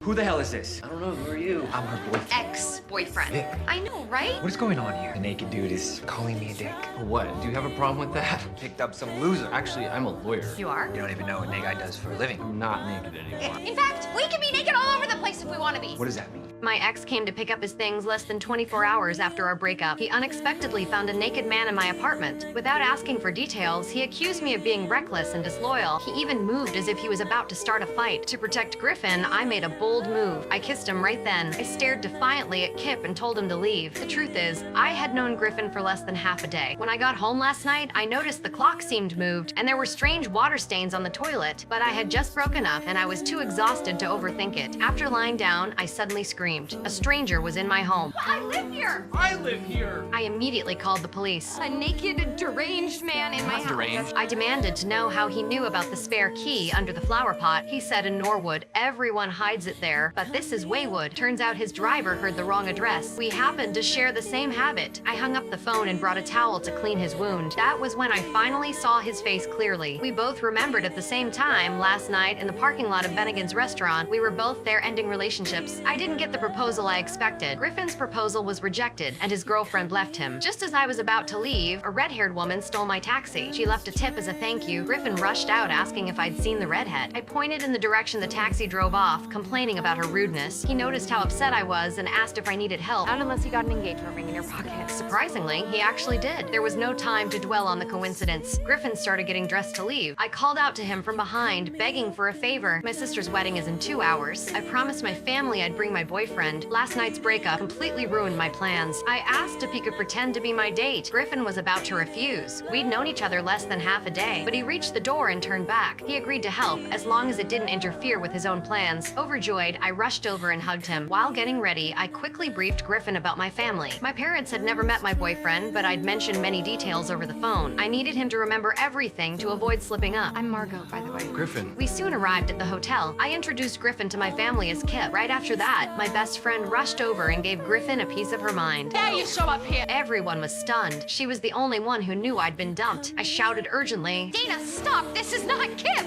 Who the hell is this? I don't know, who are you? I'm her boyfriend. Ex-boyfriend. Vic. I know, right? What is going on here? The naked dude is calling me a dick. What? Do you have a problem with that? Picked up some loser. Actually, I'm a lawyer. You are? You don't even know what Nate guy does for a living. I'm not naked anymore. In fact, we can be naked all over the place if we want to be. What does that mean? My ex came to pick up his things less than 24 hours after our breakup. He unexpectedly found a naked man in my apartment. Without asking for details, he accused me of being reckless and disloyal. He even moved as if he was about to start a fight. To protect Griffin, I made a bold move. I kissed him right then. I stared defiantly at Kip and told him to leave. The truth is, I had known Griffin for less than half a day. When I got home last night, I noticed the clock seemed moved and there were strange water stains on the toilet. But I had just broken up and I was too exhausted to overthink it. After lying down, I suddenly screamed. A stranger was in my home. I live here! I live here! I immediately called the police. A naked, deranged man in my Not house. deranged. I demanded to know how he knew about the spare key under the flower pot. He said in Norwood, everyone hides it there, but this is Waywood. Turns out his driver heard the wrong address. We happened to share the same habit. I hung up the phone and brought a towel to clean his wound. That was when I finally saw his face clearly. We both remembered at the same time last night in the parking lot of Bennigan's restaurant. We were both there ending relationships. I didn't get the proposal I expected. Griffin's proposal was rejected, and his girlfriend left him. Just as I was about to leave, a red-haired woman stole my taxi. She left a tip as a thank you. Griffin rushed out asking if I'd seen the redhead. I pointed in the direction the taxi drove off, complaining about her rudeness. He noticed how upset I was and asked if I needed help. Not unless you got an engagement ring in your pocket. Surprisingly, he actually did. There was no time to dwell on the coincidence. Griffin started getting dressed to leave. I called out to him from behind, begging for a favor. My sister's wedding is in 2 hours. I promised my family I'd bring my boyfriend. Last night's breakup completely ruined my plans. I asked if he could pretend to be my date. Griffin was about to refuse. We'd known each other less than half a day, but he reached the door and turned back. He agreed to help, as long as it didn't interfere with his own plans. Overjoyed, I rushed over and hugged him. While getting ready, I quickly briefed Griffin about my family. My parents had never met my boyfriend, but I'd mentioned many details over the phone. I needed him to remember everything to avoid slipping up. I'm Margot, by the way. Griffin. We soon arrived at the hotel. I introduced Griffin to my family as Kip. Right after that, my best friend rushed over and gave Griffin a piece of her mind. Yeah, you show up here. Everyone was stunned. She was the only one who knew I'd been dumped. I shouted urgently, Dana, stop! This is not Kip!